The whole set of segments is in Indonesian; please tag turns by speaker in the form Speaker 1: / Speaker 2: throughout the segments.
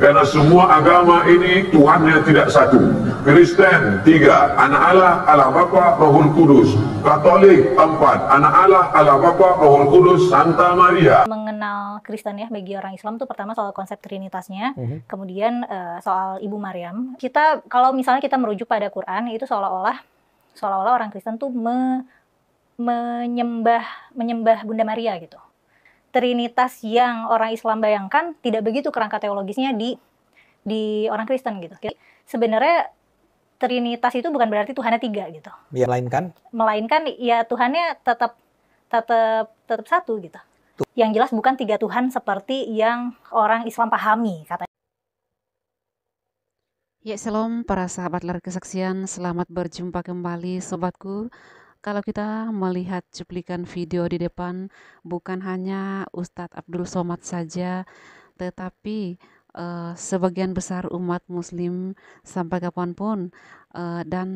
Speaker 1: Karena semua agama ini Tuhannya tidak satu. Kristen 3, anak Allah, Allah Bapa, Rohul Kudus. Katolik 4, anak Allah, Allah Bapa, Rohul Kudus, Santa Maria.
Speaker 2: Mengenal Kristen ya bagi orang Islam tuh pertama soal konsep trinitasnya, kemudian soal Ibu Maryam. Kita kalau misalnya kita merujuk pada Quran itu seolah-olah orang Kristen tuh menyembah Bunda Maria gitu. Trinitas yang orang Islam bayangkan tidak begitu kerangka teologisnya di orang Kristen gitu. Jadi, sebenarnya Trinitas itu bukan berarti Tuhannya 3 gitu.
Speaker 3: Ya, melainkan
Speaker 2: ya Tuhannya tetap satu gitu. Yang jelas bukan 3 Tuhan seperti yang orang Islam pahami katanya.
Speaker 4: Ya, shalom para sahabat Lar Kesaksian, selamat berjumpa kembali sobatku. Kalau kita melihat cuplikan video di depan, bukan hanya Ustadz Abdul Somad saja, tetapi sebagian besar umat muslim sampai kapanpun, dan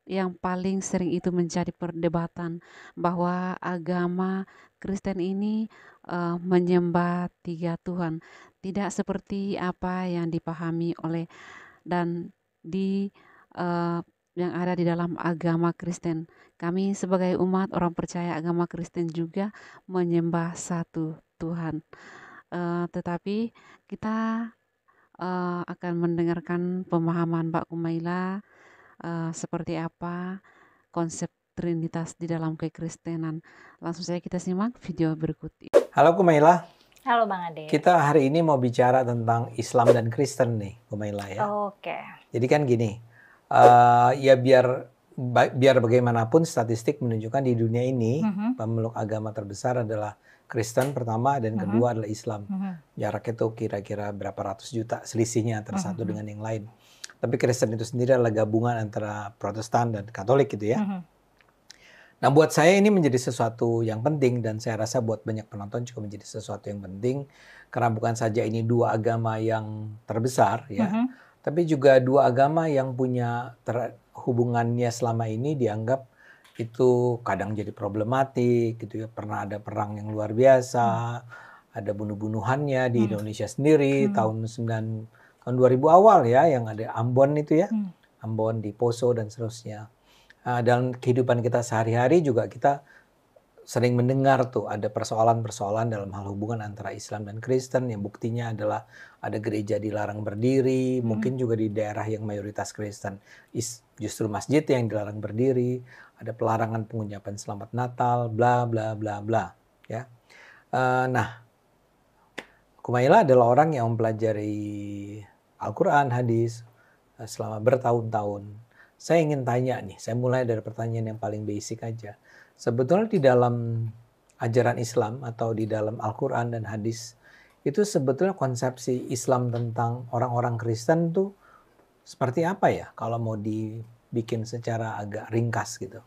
Speaker 4: yang paling sering itu menjadi perdebatan bahwa agama Kristen ini menyembah 3 Tuhan, tidak seperti apa yang dipahami oleh dan yang ada di dalam agama Kristen. Kami sebagai umat orang percaya agama Kristen juga menyembah satu Tuhan. Tetapi kita akan mendengarkan pemahaman Mbak Kumaila seperti apa konsep Trinitas di dalam kekristenan. Langsung saja kita simak video berikut ini.
Speaker 3: Halo Kumaila.
Speaker 2: Halo Bang Ade.
Speaker 3: Kita hari ini mau bicara tentang Islam dan Kristen nih, Kumaila ya.
Speaker 2: Oke.
Speaker 3: Jadi kan gini, ya biar bagaimanapun statistik menunjukkan di dunia ini pemeluk agama terbesar adalah Kristen pertama dan kedua adalah Islam. Jarak itu kira-kira berapa ratus juta selisihnya antara satu dengan yang lain. Tapi Kristen itu sendiri adalah gabungan antara Protestan dan Katolik gitu ya. Nah, buat saya ini menjadi sesuatu yang penting dan saya rasa buat banyak penonton juga menjadi sesuatu yang penting karena bukan saja ini 2 agama yang terbesar ya, tapi juga 2 agama yang punya hubungannya selama ini dianggap itu kadang jadi problematik gitu ya. Pernah ada perang yang luar biasa, ada bunuh-bunuhannya di Indonesia sendiri tahun 2000 awal ya, yang ada Ambon itu ya, Ambon di Poso dan seterusnya. Dalam kehidupan kita sehari-hari juga kita sering mendengar tuh ada persoalan-persoalan dalam hal hubungan antara Islam dan Kristen yang buktinya adalah ada gereja dilarang berdiri, mungkin juga di daerah yang mayoritas Kristen justru masjid yang dilarang berdiri, ada pelarangan pengucapan Selamat Natal, bla bla bla bla ya. Nah, Kumaila adalah orang yang mempelajari Al-Quran, hadis selama bertahun-tahun. Saya ingin tanya nih, saya mulai dari pertanyaan yang paling basic aja. Sebetulnya di dalam ajaran Islam atau di dalam Al-Quran dan hadis, itu sebetulnya konsepsi Islam tentang orang-orang Kristen tuh seperti apa ya? Kalau mau dibikin secara agak ringkas gitu.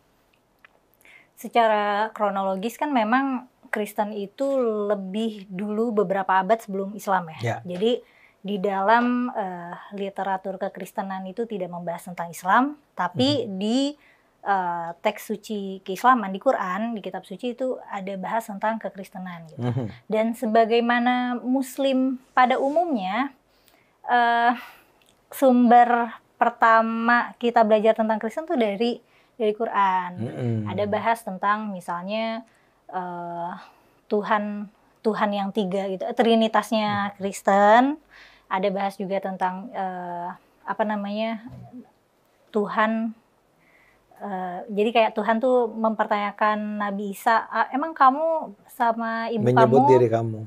Speaker 2: Secara kronologis kan memang Kristen itu lebih dulu beberapa abad sebelum Islam ya. Jadi di dalam literatur kekristenan itu tidak membahas tentang Islam, tapi di teks suci keislaman di Quran, di kitab suci itu ada bahas tentang kekristenan gitu. Dan sebagaimana Muslim pada umumnya, sumber pertama kita belajar tentang Kristen tuh dari Quran. Ada bahas tentang misalnya Tuhan yang 3 gitu, Trinitasnya Kristen. Ada bahas juga tentang Tuhan. Jadi kayak Tuhan tuh mempertanyakan Nabi Isa, emang kamu sama ibu
Speaker 3: menyebut
Speaker 2: kamu,
Speaker 3: diri kamu,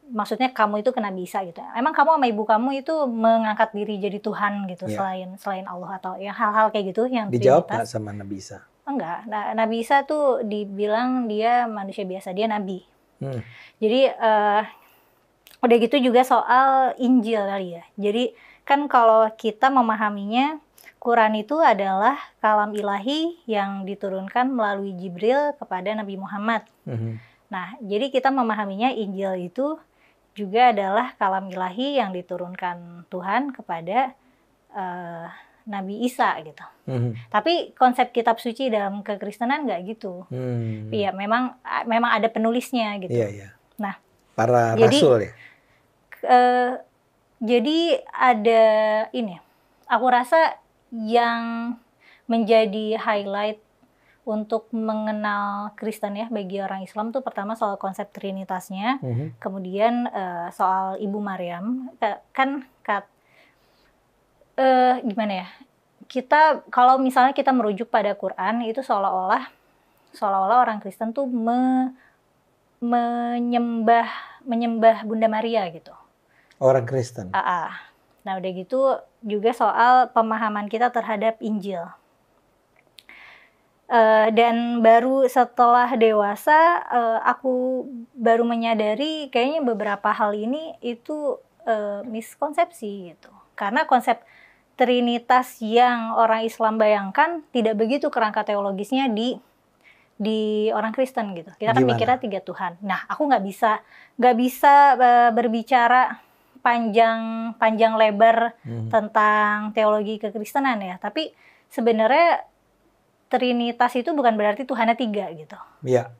Speaker 2: maksudnya kamu itu ke Nabi Isa gitu. Emang kamu sama ibu kamu itu mengangkat diri jadi Tuhan gitu, selain Allah atau ya hal-hal kayak gitu yang
Speaker 3: dijawab nggak sama Nabi Isa?
Speaker 2: Enggak. Nah, Nabi Isa tuh dibilang dia manusia biasa, dia nabi. Jadi udah gitu juga soal Injil kali ya. Jadi kan kalau kita memahaminya, Quran itu adalah kalam ilahi yang diturunkan melalui Jibril kepada Nabi Muhammad. Nah, jadi kita memahaminya Injil itu juga adalah kalam ilahi yang diturunkan Tuhan kepada Nabi Isa gitu. Tapi konsep kitab suci dalam kekristenan nggak gitu. Iya, memang ada penulisnya gitu.
Speaker 3: Iya.
Speaker 2: Nah,
Speaker 3: para
Speaker 2: jadi,
Speaker 3: rasul ya.
Speaker 2: Jadi ada ini, aku rasa yang menjadi highlight untuk mengenal Kristen ya bagi orang Islam tuh pertama soal konsep trinitasnya, kemudian soal Ibu Maryam. Kan gimana ya? Kita kalau misalnya kita merujuk pada Quran itu seolah-olah orang Kristen tuh menyembah Bunda Maria gitu.
Speaker 3: Orang Kristen.
Speaker 2: Nah udah gitu juga soal pemahaman kita terhadap Injil. Dan baru setelah dewasa aku baru menyadari kayaknya beberapa hal ini itu miskonsepsi gitu. Karena konsep Trinitas yang orang Islam bayangkan tidak begitu kerangka teologisnya di orang Kristen gitu. Kita kan mikirnya 3 Tuhan. Nah, aku nggak bisa berbicara panjang lebar tentang teologi kekristenan ya. Tapi sebenarnya Trinitas itu bukan berarti Tuhannya 3 gitu.
Speaker 3: Iya.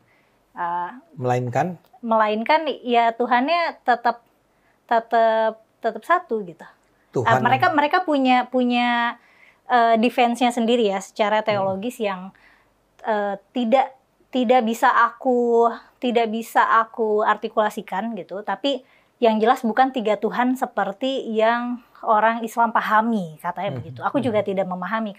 Speaker 3: Melainkan
Speaker 2: ya Tuhannya tetap satu gitu.
Speaker 3: Tuhan.
Speaker 2: Mereka punya defense-nya sendiri ya secara teologis yang tidak bisa aku artikulasikan gitu. Tapi yang jelas bukan 3 Tuhan seperti yang orang Islam pahami, katanya begitu. Aku juga tidak memahami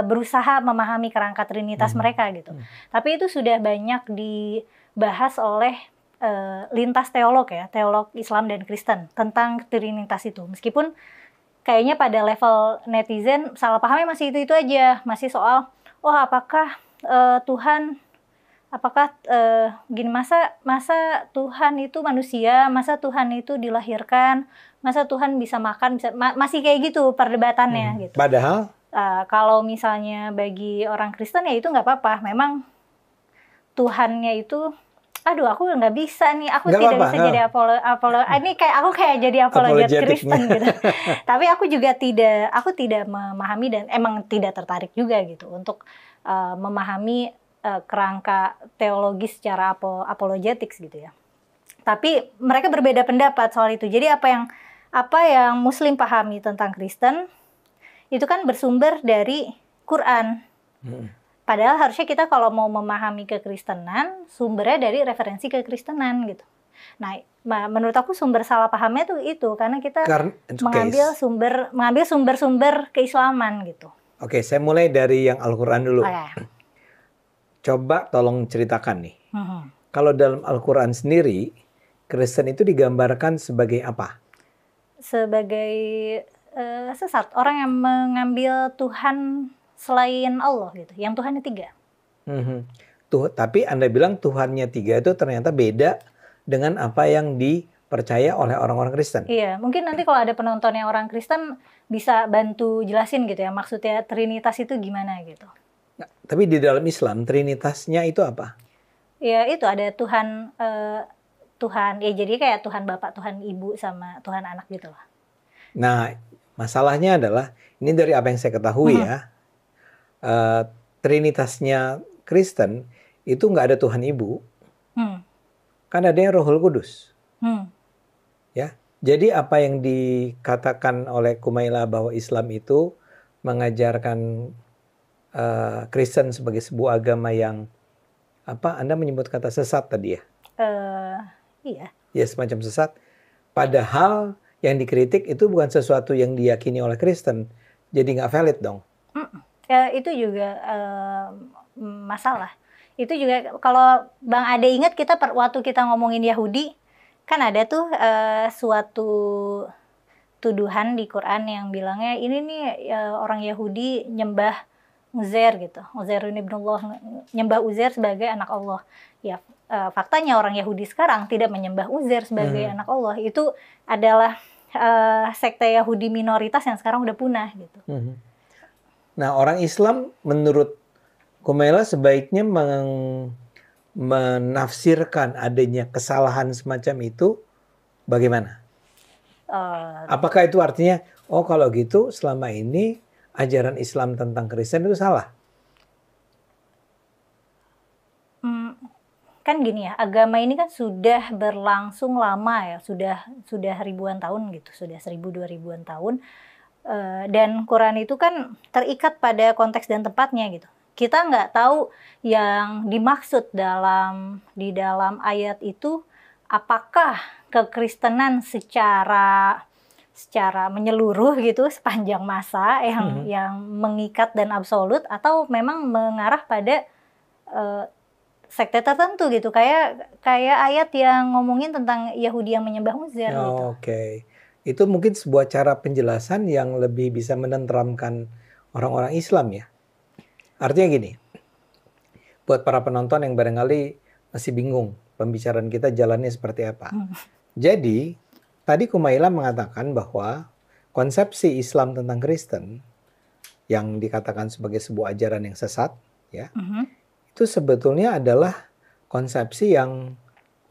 Speaker 2: berusaha memahami kerangka Trinitas mereka gitu. Tapi itu sudah banyak dibahas oleh lintas teolog ya, teolog Islam dan Kristen tentang Trinitas itu. Meskipun kayaknya pada level netizen salah pahamnya masih itu aja, masih soal apakah Tuhan gini, masa Tuhan itu manusia, masa Tuhan itu dilahirkan, masa Tuhan bisa makan, masih kayak gitu perdebatannya gitu.
Speaker 3: Padahal
Speaker 2: kalau misalnya bagi orang Kristen ya itu nggak apa-apa. Memang Tuhannya itu, aduh aku nggak bisa nih, aku tidak bisa jadi ini aku kayak jadi apologet Kristen gitu. Tapi aku tidak memahami dan emang tidak tertarik juga gitu untuk memahami kerangka teologis secara apologetics gitu ya. Tapi mereka berbeda pendapat soal itu. Jadi apa yang Muslim pahami tentang Kristen itu kan bersumber dari Quran. Padahal harusnya kita kalau mau memahami kekristenan sumbernya dari referensi kekristenan gitu. Nah, menurut aku sumber salah pahamnya tuh itu karena kita mengambil sumber-sumber keislaman gitu.
Speaker 3: Oke, saya mulai dari yang Al-Quran dulu. Coba tolong ceritakan nih. Kalau dalam Al-Quran sendiri, Kristen itu digambarkan sebagai apa?
Speaker 2: Sebagai sesat, orang yang mengambil Tuhan selain Allah gitu, yang Tuhannya 3.
Speaker 3: Tapi Anda bilang Tuhannya 3 itu ternyata beda dengan apa yang dipercaya oleh orang-orang Kristen.
Speaker 2: Iya, mungkin nanti kalau ada penonton yang orang Kristen bisa bantu jelasin gitu ya, maksudnya Trinitas itu gimana gitu.
Speaker 3: Nah, tapi di dalam Islam Trinitasnya itu apa?
Speaker 2: Ya itu ada Tuhan ya, jadi kayak Tuhan Bapak, Tuhan Ibu sama Tuhan Anak gitu lah.
Speaker 3: Nah, masalahnya adalah ini dari apa yang saya ketahui ya, Trinitasnya Kristen itu nggak ada Tuhan Ibu, kan ada yang Rohul Kudus. Ya, jadi apa yang dikatakan oleh Kumaila bahwa Islam itu mengajarkan Kristen sebagai sebuah agama yang Anda menyebut kata sesat tadi ya?
Speaker 2: Iya.
Speaker 3: Ya, semacam sesat. Padahal yang dikritik itu bukan sesuatu yang diyakini oleh Kristen, jadi nggak valid dong.
Speaker 2: Itu juga masalah. Itu juga kalau Bang Ade ingat waktu kita ngomongin Yahudi, kan ada tuh suatu tuduhan di Quran yang bilangnya ini nih orang Yahudi nyembah Uzair gitu. Uzairun ibnullah, nyembah Uzair sebagai anak Allah. Ya, faktanya orang Yahudi sekarang tidak menyembah Uzair sebagai anak Allah. Itu adalah sekte Yahudi minoritas yang sekarang udah punah gitu.
Speaker 3: Nah, orang Islam menurut Kumaila sebaiknya menafsirkan adanya kesalahan semacam itu bagaimana? Apakah itu artinya, kalau gitu selama ini ajaran Islam tentang Kristen itu salah?
Speaker 2: kan gini ya, agama ini kan sudah berlangsung lama ya, sudah ribuan tahun gitu, sudah 1000-2000-an tahun. Dan Quran itu kan terikat pada konteks dan tempatnya gitu. Kita nggak tahu yang dimaksud di dalam ayat itu apakah kekristenan secara menyeluruh gitu sepanjang masa yang mengikat dan absolut, atau memang mengarah pada sekte tertentu gitu, kayak ayat yang ngomongin tentang Yahudi yang menyembah Uzair gitu.
Speaker 3: Oke. Itu mungkin sebuah cara penjelasan yang lebih bisa menenteramkan orang-orang Islam ya. Artinya gini, buat para penonton yang barangkali masih bingung pembicaraan kita jalannya seperti apa. Jadi, tadi Kumaila mengatakan bahwa konsepsi Islam tentang Kristen yang dikatakan sebagai sebuah ajaran yang sesat, ya, itu sebetulnya adalah konsepsi yang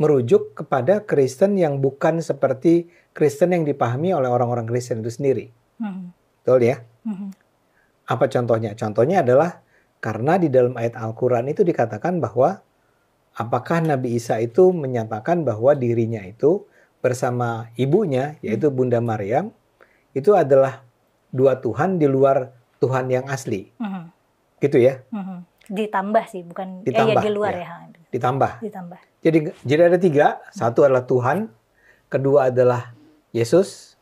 Speaker 3: merujuk kepada Kristen yang bukan seperti Kristen yang dipahami oleh orang-orang Kristen itu sendiri. Betul ya? Apa contohnya? Contohnya adalah karena di dalam ayat Al-Quran itu dikatakan bahwa apakah Nabi Isa itu menyatakan bahwa dirinya itu bersama ibunya, yaitu Bunda Maryam, itu adalah dua Tuhan di luar Tuhan yang asli. Gitu ya?
Speaker 2: Ditambah sih, bukan
Speaker 3: ditambah,
Speaker 2: di luar ya.
Speaker 3: Ditambah.
Speaker 2: Ditambah.
Speaker 3: Jadi ada tiga. Satu adalah Tuhan, kedua adalah Yesus,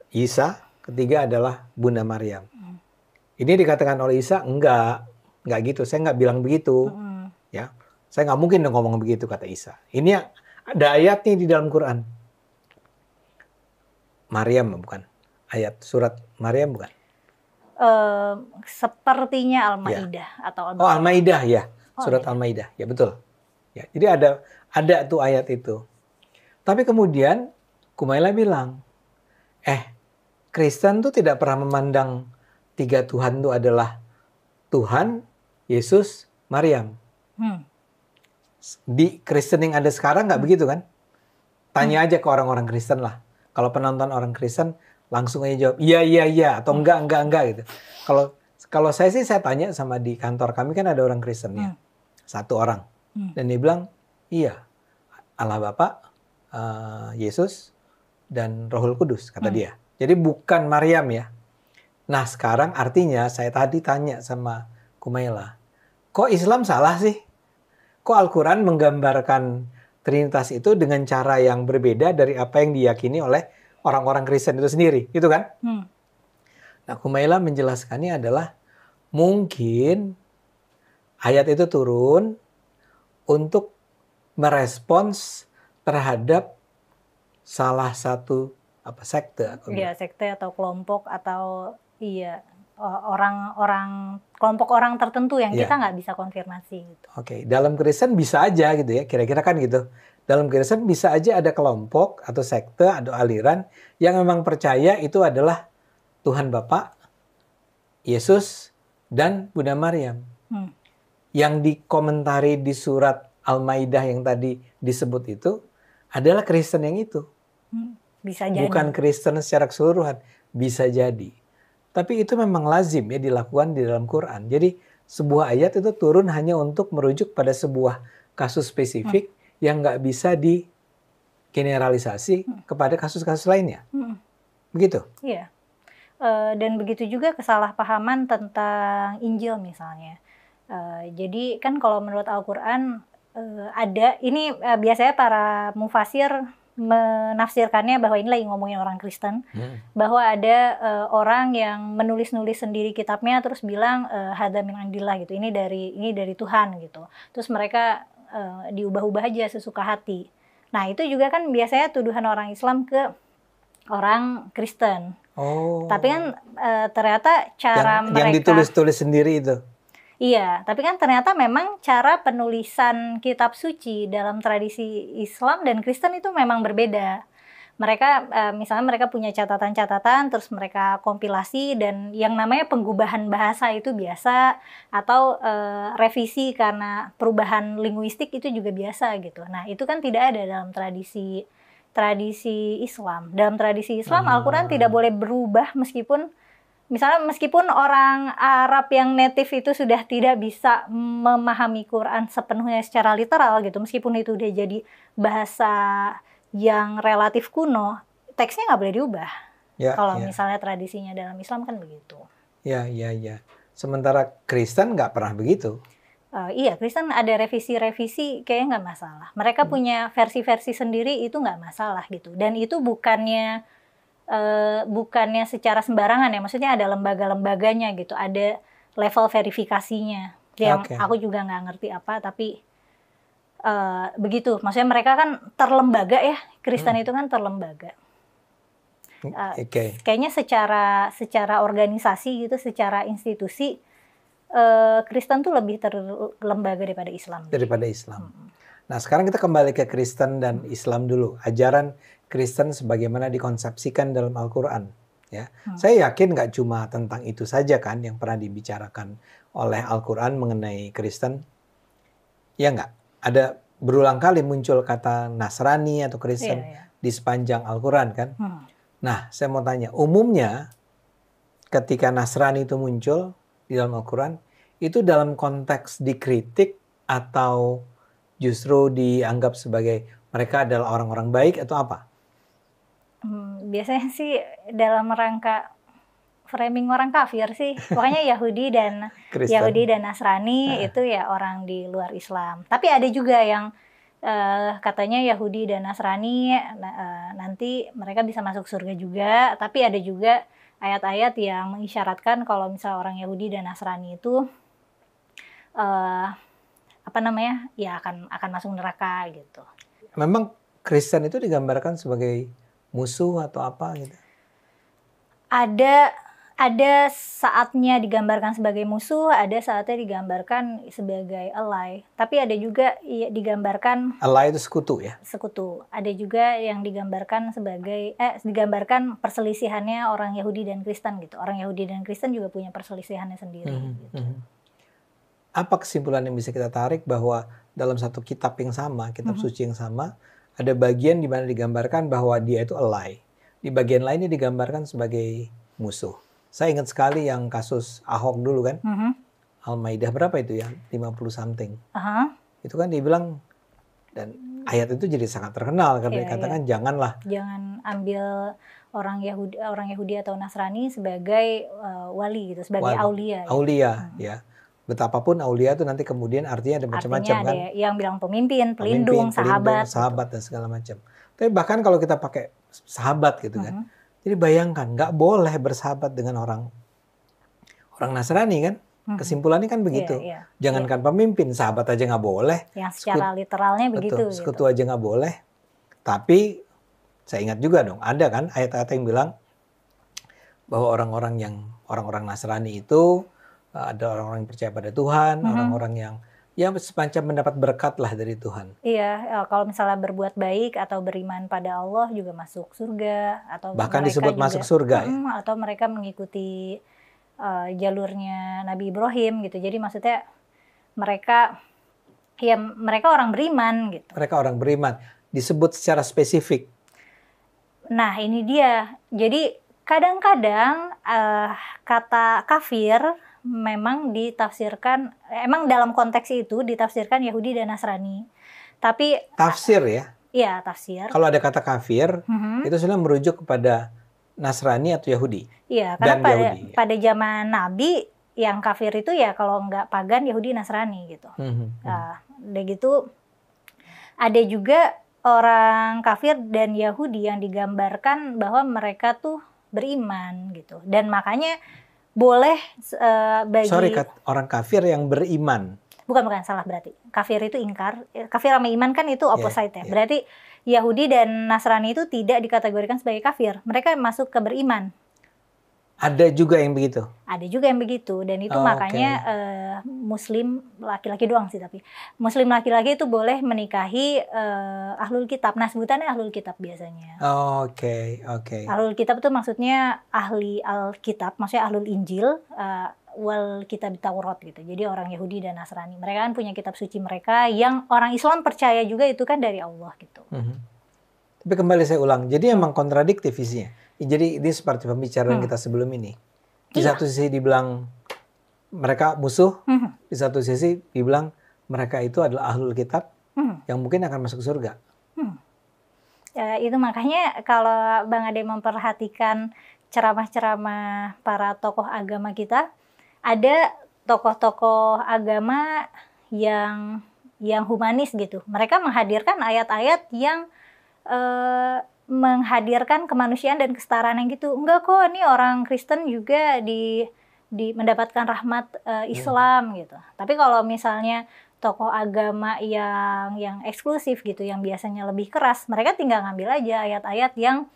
Speaker 3: Isa, ketiga adalah Bunda Maryam. Ini dikatakan oleh Isa, enggak gitu. Saya enggak bilang begitu. Ya, saya enggak mungkin ngomong begitu, kata Isa. Ini ada ayatnya di dalam Quran. Maryam bukan? Ayat surat Maryam bukan?
Speaker 2: Sepertinya Al-Maidah atau Al-Baqarah.
Speaker 3: Oh, Al-Maidah ya. Surat Al-Maidah. Ya, betul. Ya, jadi ada tuh ayat itu. Tapi kemudian Kumaila bilang, Kristen tuh tidak pernah memandang tiga Tuhan itu adalah Tuhan, Yesus, Maryam. Di Kristen yang ada sekarang nggak begitu kan? Tanya aja ke orang-orang Kristen lah. Kalau penonton orang Kristen langsung aja jawab iya atau enggak gitu. Kalau saya sih, saya tanya sama di kantor kami kan ada orang Kristennya, satu orang, dan dia bilang iya, Allah Bapa, Yesus dan Rohul Kudus, kata dia. Jadi bukan Maryam ya. Nah sekarang artinya saya tadi tanya sama Kumaila, kok Islam salah sih? Kok Al-Quran menggambarkan Trinitas itu dengan cara yang berbeda dari apa yang diyakini oleh orang-orang Kristen itu sendiri, gitu kan? Nah, Kumaila menjelaskannya adalah mungkin ayat itu turun untuk merespons terhadap salah satu sekte.
Speaker 2: Iya, sekte atau kelompok atau kelompok orang tertentu yang kita nggak bisa konfirmasi. Gitu.
Speaker 3: Oke, dalam Kristen bisa aja gitu ya, kira-kira kan gitu. Dalam Kristen bisa aja ada kelompok atau sekte atau aliran yang memang percaya itu adalah Tuhan Bapa, Yesus, dan Bunda Maryam. Yang dikomentari di surat Al-Maidah yang tadi disebut itu adalah Kristen yang itu.
Speaker 2: Bisa jadi.
Speaker 3: Bukan Kristen secara keseluruhan. Bisa jadi. Tapi itu memang lazim ya dilakukan di dalam Quran. Jadi sebuah ayat itu turun hanya untuk merujuk pada sebuah kasus spesifik yang nggak bisa digeneralisasi kepada kasus-kasus lainnya. Begitu?
Speaker 2: Iya. Dan begitu juga kesalahpahaman tentang Injil misalnya. Jadi kan kalau menurut Al-Quran ada, ini biasanya para mufasir menafsirkannya bahwa ini lagi ngomongin orang Kristen, bahwa ada orang yang menulis-nulis sendiri kitabnya terus bilang hadza min indillah gitu, ini dari Tuhan gitu. Terus mereka diubah-ubah aja sesuka hati. Nah itu juga kan biasanya tuduhan orang Islam ke orang Kristen. Tapi kan ternyata cara mereka
Speaker 3: yang ditulis-tulis sendiri itu.
Speaker 2: Iya, tapi kan ternyata memang cara penulisan kitab suci dalam tradisi Islam dan Kristen itu memang berbeda. Mereka misalnya mereka punya catatan-catatan, terus mereka kompilasi, dan yang namanya penggubahan bahasa itu biasa, atau revisi karena perubahan linguistik itu juga biasa gitu. Nah itu kan tidak ada dalam tradisi Islam. Dalam tradisi Islam Al-Quran tidak boleh berubah meskipun misalnya meskipun orang Arab yang native itu sudah tidak bisa memahami Quran sepenuhnya secara literal gitu, meskipun itu udah jadi bahasa yang relatif kuno, teksnya nggak boleh diubah.
Speaker 3: Ya,
Speaker 2: Kalau
Speaker 3: ya.
Speaker 2: misalnya tradisinya dalam Islam kan begitu.
Speaker 3: Ya. Sementara Kristen nggak pernah begitu.
Speaker 2: Iya, Kristen ada revisi-revisi kayaknya nggak masalah. Mereka punya versi-versi sendiri, itu nggak masalah gitu. Dan itu bukannya secara sembarangan ya, maksudnya ada lembaga-lembaganya gitu, ada level verifikasinya. Yang aku juga nggak ngerti apa, tapi begitu. Maksudnya mereka kan terlembaga ya, Kristen itu kan terlembaga. Kayaknya secara organisasi gitu, secara institusi, Kristen tuh lebih terlembaga daripada Islam.
Speaker 3: Daripada Islam. Nah, sekarang kita kembali ke Kristen dan Islam dulu. Ajaran Kristen sebagaimana dikonsepsikan dalam Al-Quran. Ya, saya yakin nggak cuma tentang itu saja kan yang pernah dibicarakan oleh Al-Quran mengenai Kristen. Ya nggak? Ada berulang kali muncul kata Nasrani atau Kristen di sepanjang Al-Quran kan. Nah, saya mau tanya, umumnya ketika Nasrani itu muncul di dalam Al-Quran, itu dalam konteks dikritik atau justru dianggap sebagai mereka adalah orang-orang baik atau apa?
Speaker 2: Biasanya sih dalam rangka framing orang kafir sih. Pokoknya Yahudi dan Nasrani itu ya orang di luar Islam. Tapi ada juga yang katanya Yahudi dan Nasrani nanti mereka bisa masuk surga juga. Tapi ada juga ayat-ayat yang mengisyaratkan kalau misalnya orang Yahudi dan Nasrani itu ya akan masuk neraka gitu.
Speaker 3: Memang Kristen itu digambarkan sebagai musuh atau apa gitu?
Speaker 2: Ada saatnya digambarkan sebagai musuh, ada saatnya digambarkan sebagai ally. Tapi ada juga digambarkan
Speaker 3: ally itu sekutu ya?
Speaker 2: Sekutu. Ada juga yang digambarkan sebagai digambarkan perselisihannya orang Yahudi dan Kristen gitu. Orang Yahudi dan Kristen juga punya perselisihannya sendiri gitu.
Speaker 3: Apa kesimpulan yang bisa kita tarik bahwa dalam satu kitab yang sama, kitab suci yang sama, ada bagian di mana digambarkan bahwa dia itu ally. Di bagian lainnya digambarkan sebagai musuh. Saya ingat sekali yang kasus Ahok dulu kan. Al-Maidah berapa itu ya? 50 something. Itu kan dia bilang, dan ayat itu jadi sangat terkenal karena dikatakan jangan
Speaker 2: ambil orang Yahudi atau Nasrani sebagai wali gitu, sebagai aulia.
Speaker 3: Aulia ya. Betapapun aulia itu nanti kemudian artinya ada macam-macam kan.
Speaker 2: Ada yang bilang pemimpin, pelindung, sahabat
Speaker 3: dan segala macam. Tapi bahkan kalau kita pakai sahabat gitu kan. Jadi bayangkan, nggak boleh bersahabat dengan orang Nasrani kan? Kesimpulannya kan begitu. Jangankan pemimpin, sahabat aja nggak boleh.
Speaker 2: Yang secara literalnya begitu.
Speaker 3: Sekutu aja nggak boleh. Tapi saya ingat juga dong, ada kan ayat-ayat yang bilang bahwa orang-orang Nasrani itu ada orang-orang yang percaya pada Tuhan, orang-orang yang semacam mendapat berkat lah dari Tuhan.
Speaker 2: Iya, kalau misalnya berbuat baik atau beriman pada Allah juga masuk surga, atau
Speaker 3: bahkan disebut juga masuk surga ya.
Speaker 2: Atau mereka mengikuti jalurnya Nabi Ibrahim gitu. Jadi maksudnya mereka orang beriman gitu.
Speaker 3: Mereka orang beriman, disebut secara spesifik.
Speaker 2: Nah, ini dia. Jadi kadang-kadang kata kafir memang ditafsirkan, emang dalam konteks itu ditafsirkan Yahudi dan Nasrani. Tapi
Speaker 3: tafsir ya?
Speaker 2: Iya, tafsir.
Speaker 3: Kalau ada kata kafir, itu sebenarnya merujuk kepada Nasrani atau Yahudi.
Speaker 2: Iya, karena pada zaman Nabi yang kafir itu ya kalau nggak pagan Yahudi Nasrani gitu. Udah gitu ada juga orang kafir dan Yahudi yang digambarkan bahwa mereka tuh beriman gitu. Dan makanya boleh bagi
Speaker 3: orang kafir yang beriman.
Speaker 2: Bukan, salah berarti. Kafir itu ingkar. Kafir sama iman kan itu opposite ya. Berarti Yahudi dan Nasrani itu tidak dikategorikan sebagai kafir. Mereka masuk ke beriman.
Speaker 3: Ada juga yang begitu?
Speaker 2: Ada juga yang begitu. Dan itu makanya Muslim laki-laki doang sih tapi. Muslim laki-laki itu boleh menikahi ahlul kitab. Nah sebutannya ahlul kitab biasanya.
Speaker 3: Oke.
Speaker 2: Ahlul kitab itu maksudnya ahli Alkitab. Maksudnya ahlul Injil. Wal kitab Taurat gitu. Jadi orang Yahudi dan Nasrani. Mereka kan punya kitab suci mereka. Yang orang Islam percaya juga itu kan dari Allah gitu.
Speaker 3: Tapi kembali saya ulang. Jadi emang kontradiktif isinya. Jadi ini seperti pembicaraan kita sebelum ini. Di satu sisi dibilang mereka musuh, di satu sisi dibilang mereka itu adalah ahlul kitab yang mungkin akan masuk surga.
Speaker 2: Ya, itu makanya kalau Bang Ade memperhatikan ceramah-ceramah para tokoh agama kita, ada tokoh-tokoh agama yang humanis gitu. Mereka menghadirkan ayat-ayat yang menghadirkan kemanusiaan dan kesetaraan yang gitu. Enggak kok, ini orang Kristen juga mendapatkan rahmat Islam gitu. Tapi kalau misalnya tokoh agama yang eksklusif gitu, yang biasanya lebih keras, mereka tinggal ngambil aja ayat-ayat yang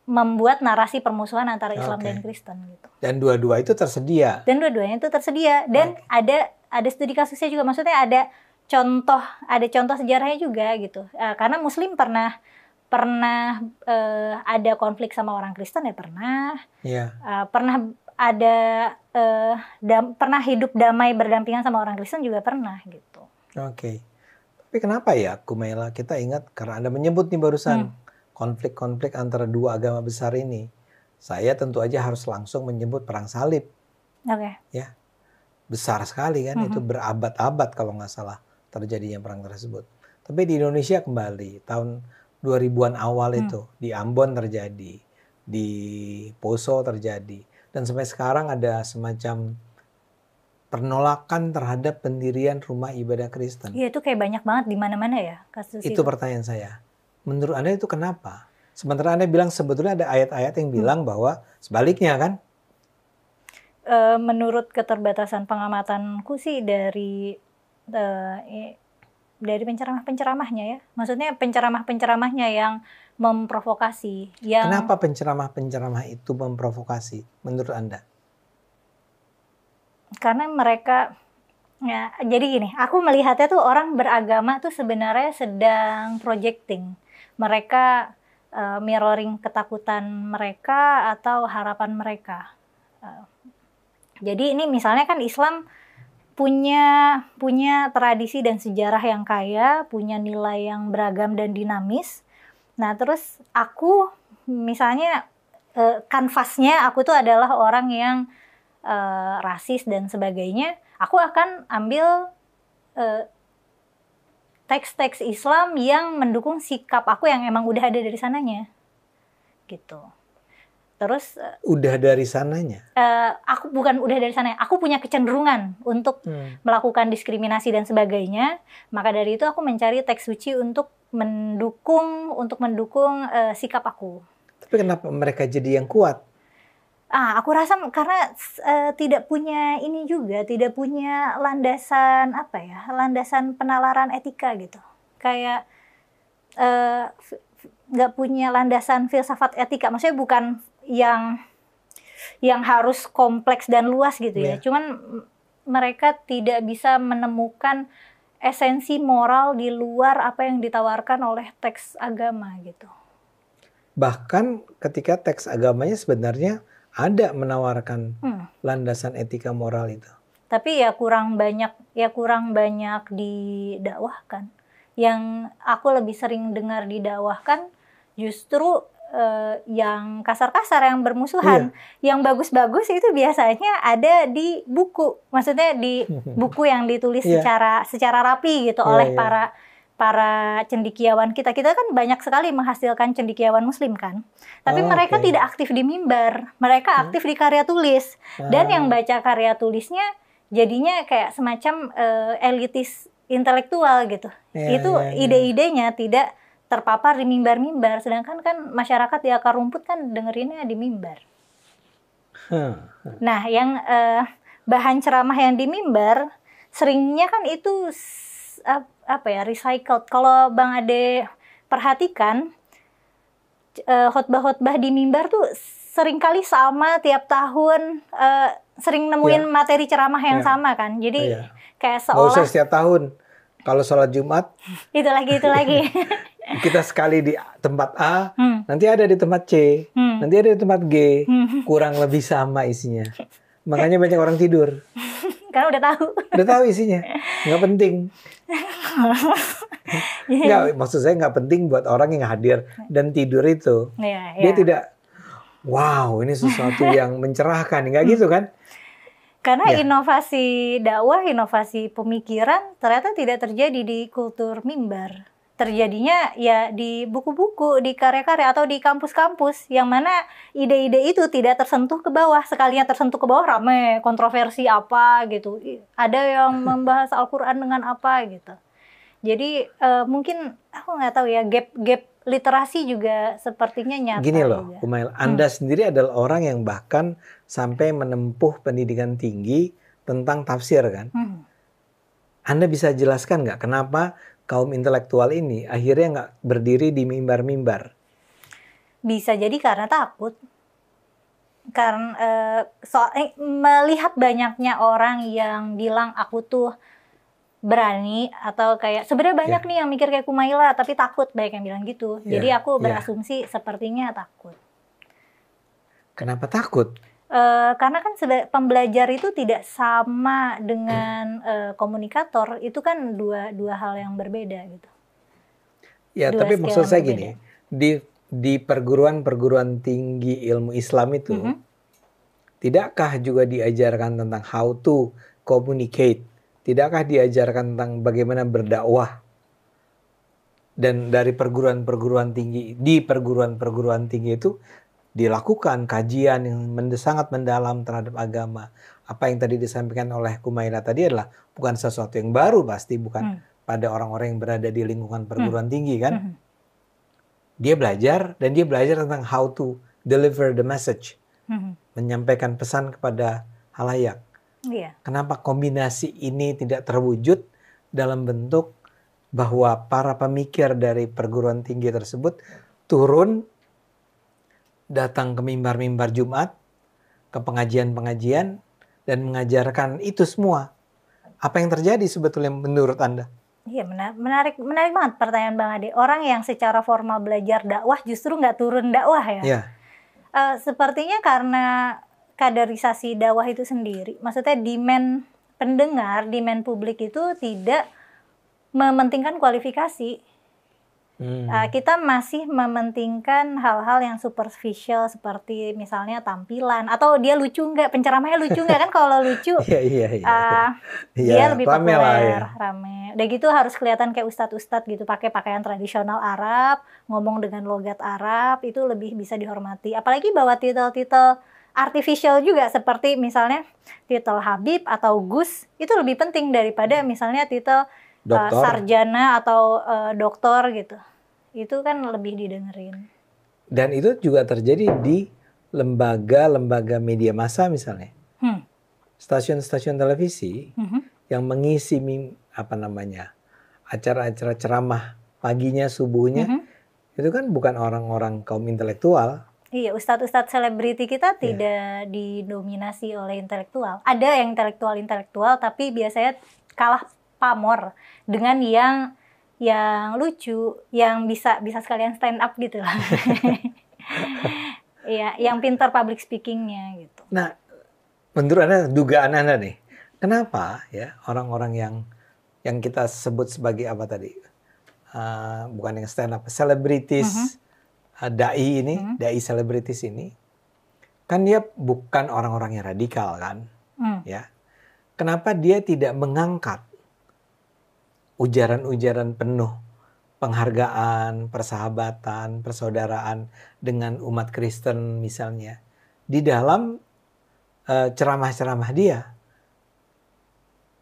Speaker 2: membuat narasi permusuhan antara Islam dan Kristen gitu.
Speaker 3: Dan dua-dua itu tersedia.
Speaker 2: Dan dua-duanya itu tersedia. Dan ada studi kasusnya juga, maksudnya ada contoh sejarahnya juga gitu. Karena Muslim pernah ada konflik sama orang Kristen ya pernah.
Speaker 3: Iya.
Speaker 2: Pernah ada pernah hidup damai berdampingan sama orang Kristen juga pernah gitu.
Speaker 3: Oke. Tapi kenapa ya Kumaila, kita ingat karena Anda menyebut nih barusan konflik-konflik antara dua agama besar ini. Saya tentu aja harus langsung menyebut perang salib.
Speaker 2: Oke.
Speaker 3: Ya. Besar sekali kan, itu berabad-abad kalau nggak salah terjadinya perang tersebut. Tapi di Indonesia kembali tahun 2000-an awal itu di Ambon terjadi, di Poso terjadi, dan sampai sekarang ada semacam penolakan terhadap pendirian rumah ibadah Kristen.
Speaker 2: Iya, itu kayak banyak banget di mana-mana ya kasus itu.
Speaker 3: Itu pertanyaan saya. Menurut Anda itu kenapa? Sementara Anda bilang sebetulnya ada ayat-ayat yang bilang bahwa sebaliknya kan?
Speaker 2: Menurut keterbatasan pengamatanku sih dari penceramah-penceramahnya ya. Maksudnya penceramah-penceramahnya yang memprovokasi.
Speaker 3: Kenapa penceramah-penceramah itu memprovokasi menurut Anda?
Speaker 2: Karena mereka, ya, jadi gini, aku melihatnya tuh orang beragama tuh sebenarnya sedang projecting. Mereka mirroring ketakutan mereka atau harapan mereka. Jadi ini misalnya kan Islam punya tradisi dan sejarah yang kaya, punya nilai yang beragam dan dinamis. Nah terus aku misalnya kanvasnya aku tuh adalah orang yang rasis dan sebagainya. Aku akan ambil teks-teks Islam yang mendukung sikap aku yang emang udah ada dari sananya, gitu. Terus
Speaker 3: udah dari sananya?
Speaker 2: Aku bukan udah dari sana. Aku punya kecenderungan untuk melakukan diskriminasi dan sebagainya. Maka dari itu aku mencari teks suci untuk mendukung sikap aku.
Speaker 3: Tapi kenapa mereka jadi yang kuat?
Speaker 2: Aku rasa karena tidak punya ini juga, tidak punya landasan landasan penalaran etika gitu. Kayak nggak punya landasan filsafat etika. Maksudnya bukan yang harus kompleks dan luas gitu ya. Cuman mereka tidak bisa menemukan esensi moral di luar apa yang ditawarkan oleh teks agama gitu. Bahkan
Speaker 3: ketika teks agamanya sebenarnya ada menawarkan landasan etika moral itu.
Speaker 2: Tapi ya kurang banyak didakwahkan. Yang aku lebih sering dengar didakwahkan justru yang kasar-kasar, yang bermusuhan. Yang bagus-bagus itu biasanya ada di buku. Maksudnya di buku yang ditulis secara rapi gitu oleh para cendekiawan kita. Kita kan banyak sekali menghasilkan cendekiawan muslim kan. Tapi mereka tidak aktif di mimbar. Mereka aktif di karya tulis. Dan yang baca karya tulisnya jadinya kayak semacam elitis intelektual gitu. Itu ide-idenya tidak terpapar di mimbar-mimbar. Sedangkan kan masyarakat di akar rumput kan dengerinnya di mimbar. Nah, yang bahan ceramah yang di mimbar seringnya kan itu recycled. Kalau Bang Ade perhatikan khotbah-khotbah di mimbar tuh seringkali sama tiap tahun, sering nemuin materi ceramah yang sama kan. Jadi kayak seolah
Speaker 3: nggak usah setiap tahun. Kalau sholat Jumat
Speaker 2: itu lagi
Speaker 3: kita sekali di tempat A, nanti ada di tempat C, nanti ada di tempat G, kurang lebih sama isinya. Makanya banyak orang tidur.
Speaker 2: Karena udah tahu.
Speaker 3: Udah tahu isinya, nggak penting. Nggak, maksud saya nggak penting buat orang yang hadir dan tidur itu. Dia tidak wow, ini sesuatu yang mencerahkan, nggak gitu kan?
Speaker 2: Karena
Speaker 3: Ya.
Speaker 2: inovasi dakwah, inovasi pemikiran ternyata tidak terjadi di kultur mimbar. Terjadinya ya di buku-buku, di karya-karya atau di kampus-kampus yang mana ide-ide itu tidak tersentuh ke bawah. Sekalinya tersentuh ke bawah rame, kontroversi apa gitu. Ada yang membahas Al-Quran dengan apa gitu. Jadi mungkin aku nggak tahu ya, gap literasi juga sepertinya nyata
Speaker 3: Gini loh,
Speaker 2: juga.
Speaker 3: Kumail, Anda sendiri adalah orang yang bahkan sampai menempuh pendidikan tinggi tentang tafsir kan? Anda bisa jelaskan nggak kenapa kaum intelektual ini akhirnya nggak berdiri di mimbar-mimbar?
Speaker 2: Bisa jadi karena takut. Karena melihat banyaknya orang yang bilang aku tuh berani, atau kayak sebenarnya banyak nih yang mikir kayak Kumaila tapi takut, banyak yang bilang gitu. Jadi aku berasumsi sepertinya takut.
Speaker 3: Kenapa takut?
Speaker 2: Karena kan pembelajar itu tidak sama dengan komunikator, itu kan dua hal yang berbeda gitu.
Speaker 3: Ya,
Speaker 2: Dua
Speaker 3: tapi
Speaker 2: skill
Speaker 3: maksud
Speaker 2: yang
Speaker 3: saya
Speaker 2: berbeda.
Speaker 3: gini, di perguruan-perguruan tinggi ilmu Islam itu, tidakkah juga diajarkan tentang how to communicate? Tidakkah diajarkan tentang bagaimana berdakwah? Dan dari perguruan-perguruan tinggi, di perguruan-perguruan tinggi itu dilakukan kajian yang sangat mendalam terhadap agama. Apa yang tadi disampaikan oleh Kumaila tadi adalah bukan sesuatu yang baru, pasti bukan pada orang-orang yang berada di lingkungan perguruan tinggi kan. Dia belajar, dan dia belajar tentang how to deliver the message. Menyampaikan pesan kepada halayak. Kenapa kombinasi ini tidak terwujud dalam bentuk bahwa para pemikir dari perguruan tinggi tersebut turun, datang ke mimbar-mimbar Jumat, ke pengajian-pengajian, dan mengajarkan itu semua. Apa yang terjadi sebetulnya menurut Anda?
Speaker 2: Iya, menarik banget pertanyaan Bang Ade. Orang yang secara formal belajar dakwah justru nggak turun dakwah ya?
Speaker 3: Iya.
Speaker 2: Sepertinya karena kaderisasi dakwah itu sendiri. Maksudnya demand pendengar, demand publik itu tidak mementingkan kualifikasi. Kita masih mementingkan hal-hal yang superficial seperti misalnya tampilan, atau dia lucu nggak, penceramahnya lucu nggak kan. Kalau lucu dia lebih populer, rame. Udah gitu harus kelihatan kayak ustadz-ustadz gitu, pakai pakaian tradisional Arab, ngomong dengan logat Arab, itu lebih bisa dihormati. Apalagi bawa titel-titel artificial juga, seperti misalnya titel Habib atau Gus, itu lebih penting daripada misalnya titel sarjana atau doktor gitu. Itu kan lebih didengerin.
Speaker 3: Dan itu juga terjadi di lembaga-lembaga media massa misalnya. Stasiun-stasiun televisi yang mengisi acara-acara ceramah paginya, subuhnya, itu kan bukan orang-orang kaum intelektual.
Speaker 2: Iya, ustadz-ustadz selebriti kita tidak didominasi oleh intelektual. Ada yang intelektual, tapi biasanya kalah pamor dengan yang lucu, yang bisa sekalian stand up gitu lah. Iya, yang pintar public speakingnya gitu.
Speaker 3: Nah, menurut Anda, dugaan Anda nih, kenapa ya orang-orang yang kita sebut sebagai apa tadi, bukan yang stand up, selebritis, dai ini, dai selebritis ini, kan dia bukan orang-orang yang radikal kan, ya. Kenapa dia tidak mengangkat ujaran-ujaran penuh penghargaan, persahabatan, persaudaraan dengan umat Kristen misalnya di dalam ceramah-ceramah dia?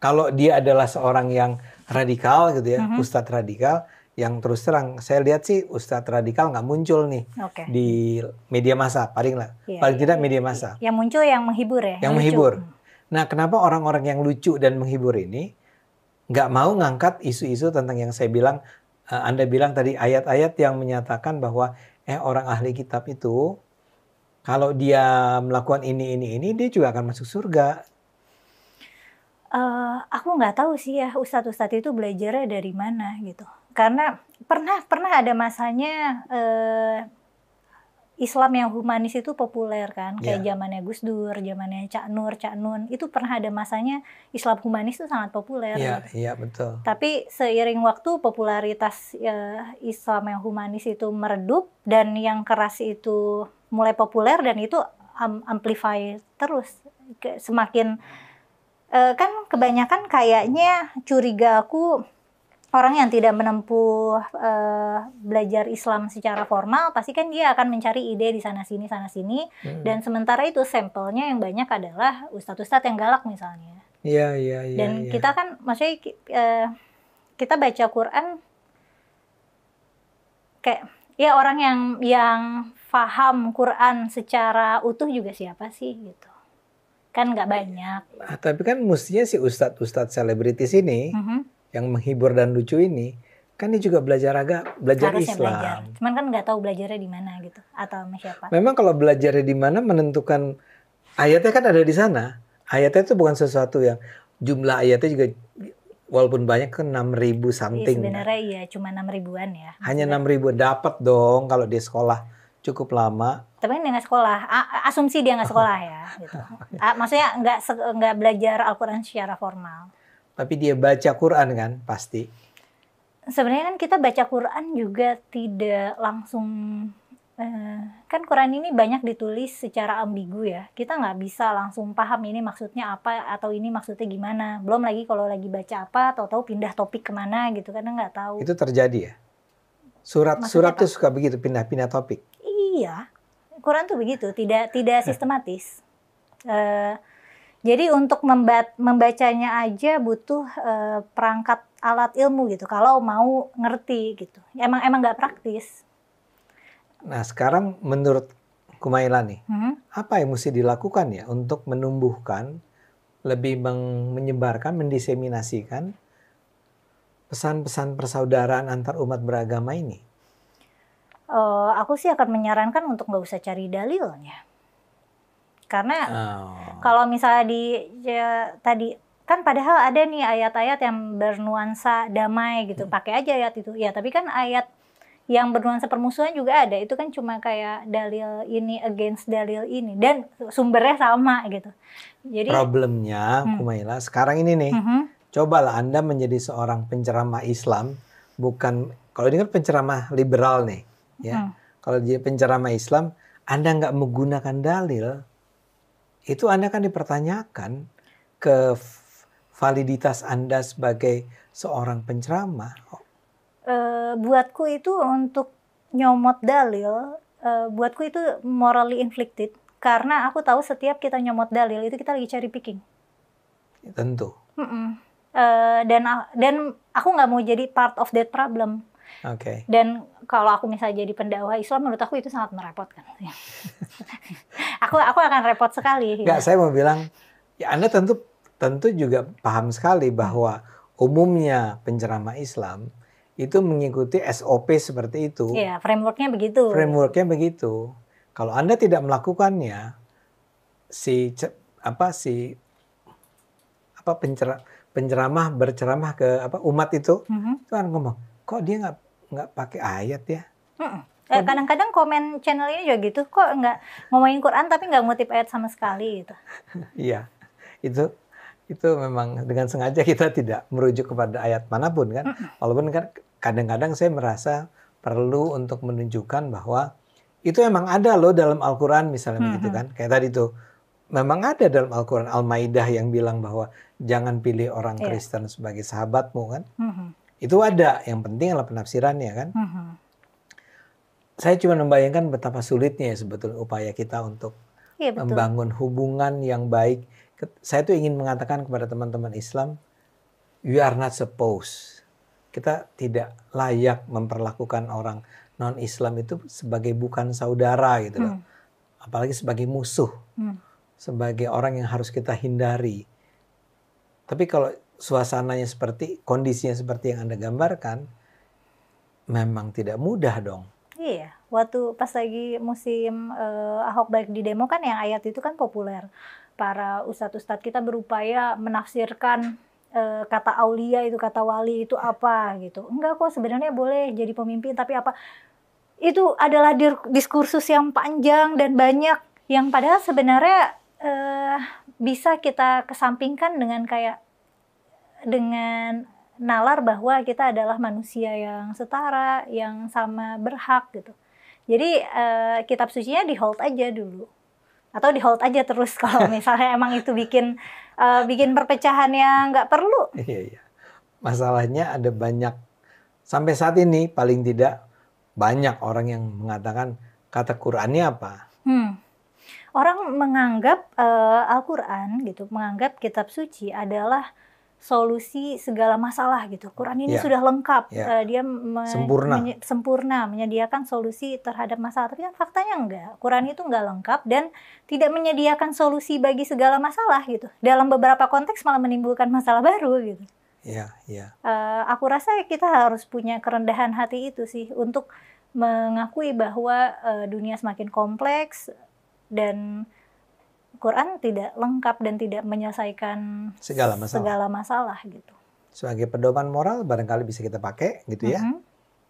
Speaker 3: Kalau dia adalah seorang yang radikal gitu ya, ustadz radikal, yang terus terang saya lihat sih ustadz radikal nggak muncul nih di media massa, paling tidak media massa.
Speaker 2: Yang muncul yang menghibur ya.
Speaker 3: Yang menghibur. Nah, kenapa orang-orang yang lucu dan menghibur ini nggak mau ngangkat isu-isu tentang yang saya bilang, Anda bilang tadi, ayat-ayat yang menyatakan bahwa orang ahli kitab itu kalau dia melakukan ini, dia juga akan masuk surga.
Speaker 2: Aku nggak tahu sih ya ustadz-ustadz itu belajarnya dari mana gitu. Karena pernah ada masanya Islam yang humanis itu populer kan, kayak zamannya Gus Dur, zamannya Cak Nun, itu pernah ada masanya Islam humanis itu sangat populer.
Speaker 3: Iya, betul.
Speaker 2: Tapi seiring waktu popularitas Islam yang humanis itu meredup dan yang keras itu mulai populer dan itu amplify terus. Semakin kan kebanyakan kayaknya curiga aku orang yang tidak menempuh belajar Islam secara formal pasti kan dia akan mencari ide di sana sini dan sementara itu sampelnya yang banyak adalah ustadz-ustadz yang galak misalnya.
Speaker 3: Iya.
Speaker 2: Dan kita kan maksudnya kita baca Quran kayak ya orang yang paham Quran secara utuh juga siapa sih gitu. Kan nggak banyak.
Speaker 3: Nah, tapi kan mestinya si ustadz selebritis ini yang menghibur dan lucu ini kan dia juga belajar
Speaker 2: Harusnya
Speaker 3: Islam.
Speaker 2: Belajar. Cuman kan nggak tahu belajarnya di mana gitu atau sama siapa.
Speaker 3: Memang kalau belajarnya di mana menentukan ayatnya kan ada di sana. Ayatnya itu bukan sesuatu yang jumlah ayatnya juga walaupun banyak kan 6.000 something.
Speaker 2: Sebenarnya iya cuma 6.000-an ya.
Speaker 3: Hanya 6.000 dapat dong kalau dia sekolah cukup lama.
Speaker 2: Tapi kan dia nggak sekolah. Asumsi dia nggak sekolah ya. Gitu. Maksudnya nggak belajar Al-Quran secara formal.
Speaker 3: Tapi dia baca Quran kan pasti.
Speaker 2: Sebenarnya kan kita baca Quran juga tidak langsung. Kan Quran ini banyak ditulis secara ambigu ya. Kita nggak bisa langsung paham ini maksudnya apa atau ini maksudnya gimana. Belum lagi kalau lagi baca apa, tahu-tahu pindah topik kemana gitu. Karena nggak tahu.
Speaker 3: Itu terjadi ya? Surat tuh suka begitu pindah-pindah topik.
Speaker 2: Iya, Quran tuh begitu, tidak sistematis. Jadi untuk membacanya aja butuh perangkat alat ilmu gitu. Kalau mau ngerti gitu, emang nggak praktis.
Speaker 3: Nah sekarang menurut Kumaila nih, apa yang mesti dilakukan ya untuk menumbuhkan, lebih menyebarkan, mendiseminasikan pesan-pesan persaudaraan antar umat beragama ini?
Speaker 2: Aku sih akan menyarankan untuk nggak usah cari dalilnya. Karena kalau misalnya tadi kan padahal ada nih ayat-ayat yang bernuansa damai gitu, pakai aja ayat itu. Ya tapi kan ayat yang bernuansa permusuhan juga ada. Itu kan cuma kayak dalil ini against dalil ini dan sumbernya sama gitu. Jadi
Speaker 3: problemnya Kumaila sekarang ini nih, cobalah Anda menjadi seorang penceramah Islam, bukan kalau ini kan penceramah liberal nih, ya. Kalau dia penceramah Islam, Anda nggak menggunakan dalil, itu Anda kan dipertanyakan ke validitas Anda sebagai seorang penceramah.
Speaker 2: Buatku itu untuk nyomot dalil, buatku itu morally inflicted karena aku tahu setiap kita nyomot dalil itu kita lagi cherry picking.
Speaker 3: Tentu.
Speaker 2: Dan aku nggak mau jadi part of that problem.
Speaker 3: Oke.
Speaker 2: Dan kalau aku misalnya jadi pendakwah Islam, menurut aku itu sangat merepotkan. aku akan repot sekali.
Speaker 3: Nggak, saya mau bilang, ya Anda tentu juga paham sekali bahwa umumnya penceramah Islam itu mengikuti SOP seperti itu.
Speaker 2: Iya, frameworknya begitu.
Speaker 3: Frameworknya begitu. Kalau Anda tidak melakukannya, penceramah berceramah ke umat itu kan ngomong, kok dia nggak pakai ayat ya?
Speaker 2: Kadang-kadang komen channel ini juga gitu, kok nggak ngomongin Quran tapi nggak ngutip ayat sama sekali gitu.
Speaker 3: Iya, itu memang dengan sengaja kita tidak merujuk kepada ayat manapun kan. Walaupun kan kadang-kadang saya merasa perlu untuk menunjukkan bahwa itu emang ada loh dalam Al-Quran misalnya begitu kan. Kayak tadi tuh, memang ada dalam Al-Quran Al-Maidah yang bilang bahwa jangan pilih orang Kristen sebagai sahabatmu kan. Itu ada, yang penting adalah penafsirannya kan. Saya cuma membayangkan betapa sulitnya ya sebetulnya upaya kita untuk membangun hubungan yang baik. Saya tuh ingin mengatakan kepada teman-teman Islam, we are not supposed. Kita tidak layak memperlakukan orang non-Islam itu sebagai bukan saudara gitu loh. Apalagi sebagai musuh. Sebagai orang yang harus kita hindari. Tapi kalau suasananya kondisinya seperti yang Anda gambarkan, memang tidak mudah dong.
Speaker 2: Iya, waktu pas lagi musim Ahok baik di demo kan yang ayat itu kan populer. Para ustadz-ustadz kita berupaya menafsirkan kata aulia itu, kata wali itu apa gitu. Enggak kok, sebenarnya boleh jadi pemimpin, tapi apa. Itu adalah diskursus yang panjang dan banyak yang padahal sebenarnya bisa kita kesampingkan dengan nalar bahwa kita adalah manusia yang setara, yang sama berhak gitu. Jadi kitab sucinya di hold aja dulu, atau di hold aja terus kalau misalnya emang itu bikin perpecahan yang nggak perlu.
Speaker 3: Iya. Masalahnya ada banyak, sampai saat ini paling tidak banyak orang yang mengatakan kata Qur'annya apa.
Speaker 2: Orang menganggap Al-Quran gitu, menganggap kitab suci adalah solusi segala masalah gitu. Quran ini sudah lengkap, dia sempurna menyediakan solusi terhadap masalah. Tapi kan faktanya enggak. Quran itu enggak lengkap dan tidak menyediakan solusi bagi segala masalah gitu. Dalam beberapa konteks malah menimbulkan masalah baru gitu. Aku rasa kita harus punya kerendahan hati itu sih untuk mengakui bahwa dunia semakin kompleks dan Quran tidak lengkap dan tidak menyelesaikan segala masalah gitu.
Speaker 3: Sebagai pedoman moral barangkali bisa kita pakai gitu ya.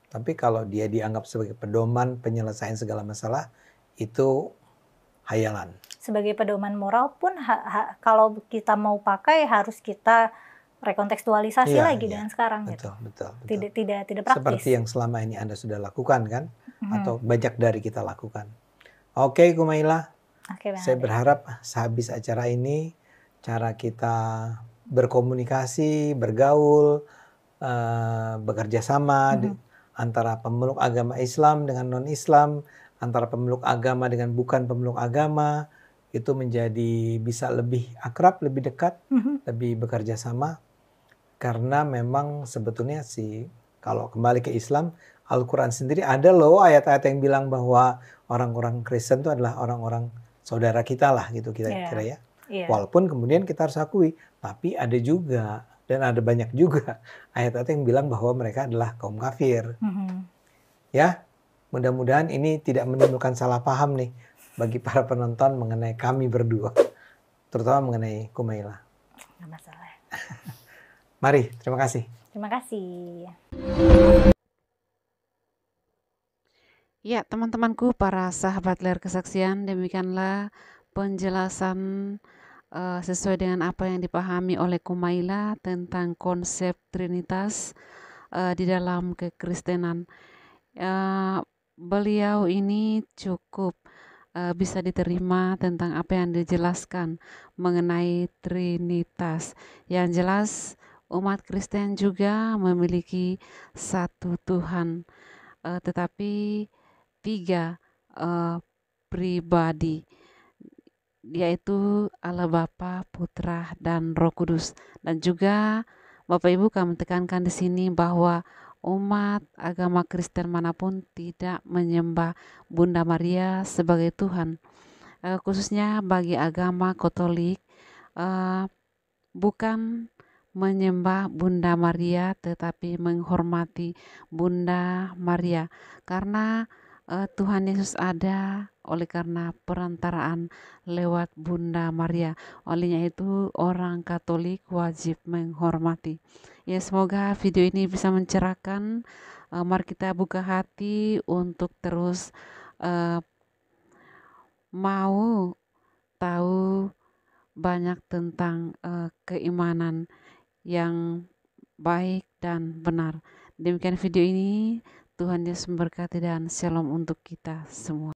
Speaker 3: Tapi kalau dia dianggap sebagai pedoman penyelesaian segala masalah, itu hayalan. Sebagai
Speaker 2: pedoman moral pun kalau kita mau pakai harus kita rekontekstualisasi lagi dengan sekarang gitu.
Speaker 3: Betul.
Speaker 2: Tidak praktis.
Speaker 3: Seperti yang selama ini Anda sudah lakukan kan? Atau banyak dari kita lakukan. Oke, Kumaila. Saya berharap sehabis acara ini cara kita berkomunikasi, bergaul, bekerja sama antara pemeluk agama Islam dengan non-Islam, antara pemeluk agama dengan bukan pemeluk agama, itu menjadi bisa lebih akrab, lebih dekat, lebih bekerja sama. Karena memang sebetulnya kalau kembali ke Islam, Al-Quran sendiri ada loh ayat-ayat yang bilang bahwa orang-orang Kristen itu adalah orang-orang saudara kita lah gitu kira-kira ya. Walaupun kemudian kita harus akui, tapi ada juga dan ada banyak juga ayat-ayat yang bilang bahwa mereka adalah kaum kafir. Ya, mudah-mudahan ini tidak menimbulkan salah paham nih bagi para penonton mengenai kami berdua, terutama mengenai Kumaila.
Speaker 2: Nggak masalah.
Speaker 3: Mari, terima kasih.
Speaker 2: Terima kasih.
Speaker 4: Ya, teman-temanku, para sahabat layar kesaksian, demikianlah penjelasan sesuai dengan apa yang dipahami oleh Kumaila tentang konsep Trinitas di dalam kekristenan. Beliau ini cukup bisa diterima tentang apa yang dijelaskan mengenai Trinitas. Yang jelas, umat Kristen juga memiliki satu Tuhan, tetapi 3 pribadi, yaitu Allah Bapa, Putra, dan Roh Kudus. Dan juga Bapak Ibu kami tekankan di sini bahwa umat agama Kristen manapun tidak menyembah Bunda Maria sebagai Tuhan. Khususnya bagi agama Katolik, bukan menyembah Bunda Maria tetapi menghormati Bunda Maria, karena Tuhan Yesus ada oleh karena perantaraan lewat Bunda Maria. Olehnya itu orang Katolik wajib menghormati. Ya, semoga video ini bisa mencerahkan. Mari kita buka hati untuk terus mau tahu banyak tentang keimanan yang baik dan benar. Demikian video ini. Tuhan Yesus memberkati dan shalom untuk kita semua.